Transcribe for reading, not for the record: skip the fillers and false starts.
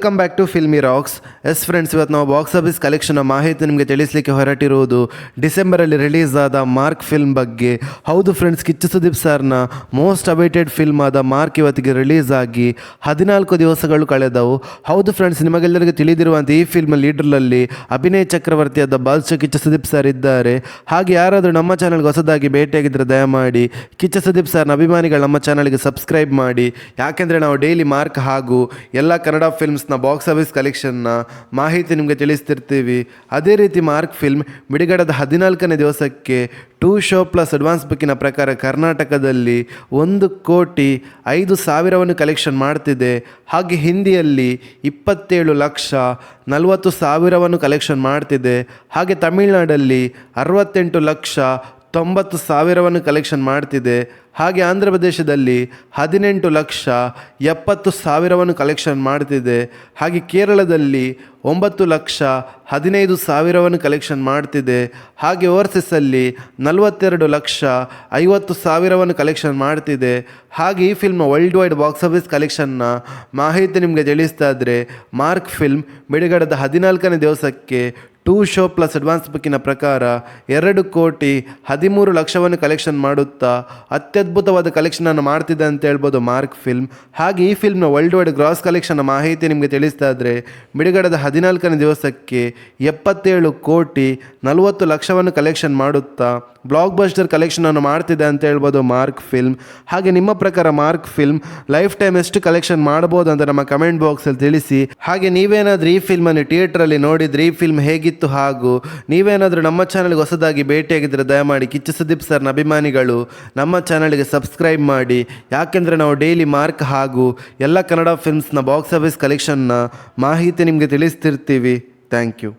Welcome back to filmy rocks. Friends, ಇವತ್ತು ನಾವು box office collection ಮಾಹಿತಿ ನಿಮಗೆ ತಿಳಿಸಲಿಕ್ಕೆ ಹೊರಟಿರುವುದು ಡಿಸೆಂಬರಲ್ಲಿ ರಿಲೀಸ್ ಆದ ಮಾರ್ಕ್ ಫಿಲ್ಮ್ ಬಗ್ಗೆ. ಹೌದು ಫ್ರೆಂಡ್ಸ್, ಕಿಚ್ಚ ಸುದೀಪ್ ಸರ್ನ ಮೋಸ್ಟ್ ಅವೈಟೆಡ್ ಫಿಲ್ಮ್ ಆದ ಮಾರ್ಕ್ ಇವತ್ತಿಗೆ ರಿಲೀಸ್ ಆಗಿ 14 ದಿವಸಗಳು ಕಳೆದವು. ಹೌದು ಫ್ರೆಂಡ್ಸ್, ನಿಮಗೆಲ್ಲರಿಗೂ ತಿಳಿದಿರುವಂತೆ ಈ ಫಿಲ್ಮ್ ಲೀಡರ್ನಲ್ಲಿ ಅಭಿನಯ ಚಕ್ರವರ್ತಿಯಾದ ಬಾಲ್ಶ ಕಿಚ್ಚ ಸುದೀಪ್ ಸರ್ ಇದ್ದಾರೆ. ಹಾಗೆ ಯಾರಾದರೂ ನಮ್ಮ ಚಾನಲ್ಗೆ ಹೊಸದಾಗಿ ಭೇಟಿಯಾಗಿದ್ದರೆ ದಯಮಾಡಿ ಕಿಚ್ಚ ಸುದೀಪ್ ಸರ್ನ ಅಭಿಮಾನಿಗಳು ನಮ್ಮ ಚಾನಲ್ಗೆ ಸಬ್ಸ್ಕ್ರೈಬ್ ಮಾಡಿ. ಯಾಕೆಂದರೆ ನಾವು ಡೈಲಿ ಮಾರ್ಕ್ ಹಾಗೂ ಎಲ್ಲ ಕನ್ನಡ ಫಿಲ್ಮ್ಸ್ನ ಬಾಕ್ಸ್ ಆಫೀಸ್ ಕಲೆಕ್ಷನ್ನ ಮಾಹಿತಿ ನಿಮಗೆ ತಿಳಿಸ್ತಿರ್ತೀವಿ. ಅದೇ ರೀತಿ ಮಾರ್ಕ್ ಫಿಲ್ಮ್ ಬಿಡುಗಡೆದ 14ನೇ ದಿವಸಕ್ಕೆ 2 ಶೋ ಪ್ಲಸ್ ಅಡ್ವಾನ್ಸ್ ಬುಕ್ಕಿನ ಪ್ರಕಾರ ಕರ್ನಾಟಕದಲ್ಲಿ 1,05,00,000 ಕಲೆಕ್ಷನ್ ಮಾಡ್ತಿದೆ. ಹಾಗೆ ಹಿಂದಿಯಲ್ಲಿ 27,40,00,000 ಕಲೆಕ್ಷನ್ ಮಾಡ್ತಿದೆ. ಹಾಗೆ ತಮಿಳುನಾಡಲ್ಲಿ 68,90,00,000 ಕಲೆಕ್ಷನ್ ಮಾಡ್ತಿದೆ. ಹಾಗೆ ಆಂಧ್ರ ಪ್ರದೇಶದಲ್ಲಿ 18,70,000 ಕಲೆಕ್ಷನ್ ಮಾಡ್ತಿದೆ. ಹಾಗೆ ಕೇರಳದಲ್ಲಿ 9,15,000 ಕಲೆಕ್ಷನ್ ಮಾಡ್ತಿದೆ. ಹಾಗೆ ಓವರ್ಸೀಸಲ್ಲಿ 42,50,000 ಕಲೆಕ್ಷನ್ ಮಾಡ್ತಿದೆ. ಹಾಗೆ ಈ ಫಿಲ್ಮ್ನ ವರ್ಲ್ಡ್ ವೈಡ್ ಬಾಕ್ಸ್ ಆಫೀಸ್ ಕಲೆಕ್ಷನ್ನ ಮಾಹಿತಿ ನಿಮಗೆ ತಿಳಿಸ್ತಾ ಇದ್ದರೆ, ಮಾರ್ಕ್ ಫಿಲ್ಮ್ ಬಿಡುಗಡೆದ 14ನೇ ದಿವಸಕ್ಕೆ 2 ಶೋ ಪ್ಲಸ್ ಅಡ್ವಾನ್ಸ್ ಬುಕ್ಕಿನ ಪ್ರಕಾರ 2,13,00,000 ಕಲೆಕ್ಷನ್ ಮಾಡುತ್ತಾ ಅತ್ಯದ್ಭುತವಾದ ಕಲೆಕ್ಷನನ್ನು ಮಾಡ್ತಿದೆ ಅಂತ ಹೇಳ್ಬೋದು ಮಾರ್ಕ್ ಫಿಲ್ಮ್. ಹಾಗೆ ಈ ಫಿಲ್ಮ್ನ ವರ್ಲ್ಡ್ ವೈಡ್ ಗ್ರಾಸ್ ಕಲೆಕ್ಷನ್ನ ಮಾಹಿತಿ ನಿಮಗೆ ತಿಳಿಸ್ತಾ ಇದ್ದರೆ, ಬಿಡುಗಡೆದ 14ನೇ ದಿವಸಕ್ಕೆ 77,40,00,000 ಕಲೆಕ್ಷನ್ ಮಾಡುತ್ತಾ ಬ್ಲಾಕ್ ಬಸ್ಟರ್ ಕಲೆಕ್ಷನನ್ನು ಮಾಡ್ತಿದೆ ಅಂತ ಹೇಳ್ಬೋದು ಮಾರ್ಕ್ ಫಿಲ್ಮ್. ಹಾಗೆ ನಿಮ್ಮ ಪ್ರಕಾರ ಮಾರ್ಕ್ ಫಿಲ್ಮ್ ಲೈಫ್ ಟೈಮ್ ಎಷ್ಟು ಕಲೆಕ್ಷನ್ ಮಾಡ್ಬೋದು ಅಂತ ನಮ್ಮ ಕಮೆಂಟ್ ಬಾಕ್ಸಲ್ಲಿ ತಿಳಿಸಿ. ಹಾಗೆ ನೀವೇನಾದರೂ ಈ ಫಿಲ್ಮನ್ನು ಥಿಯೇಟ್ರಲ್ಲಿ ನೋಡಿದರೆ ಈ ಫಿಲ್ಮ್ ಹೇಗಿತ್ತು, ಹಾಗೂ ನೀವೇನಾದರೂ ನಮ್ಮ ಚಾನಲ್ಗೆ ಹೊಸದಾಗಿ ಭೇಟಿಯಾಗಿದ್ದರೆ ದಯಮಾಡಿ ಕಿಚ್ಚ ಸುದೀಪ್ ಸರ್ನ ಅಭಿಮಾನಿಗಳು ನಮ್ಮ ಚಾನಲ್ಗೆ ಸಬ್ಸ್ಕ್ರೈಬ್ ಮಾಡಿ. ಯಾಕೆಂದರೆ ನಾವು ಡೈಲಿ ಮಾರ್ಕ್ ಹಾಗೂ ಎಲ್ಲ ಕನ್ನಡ ಫಿಲ್ಮ್ಸ್ನ ಬಾಕ್ಸ್ ಆಫೀಸ್ ಕಲೆಕ್ಷನ್ನ ಮಾಹಿತಿ ನಿಮಗೆ ತಿಳಿಸ್ತಿರ್ತೀವಿ. Thank you.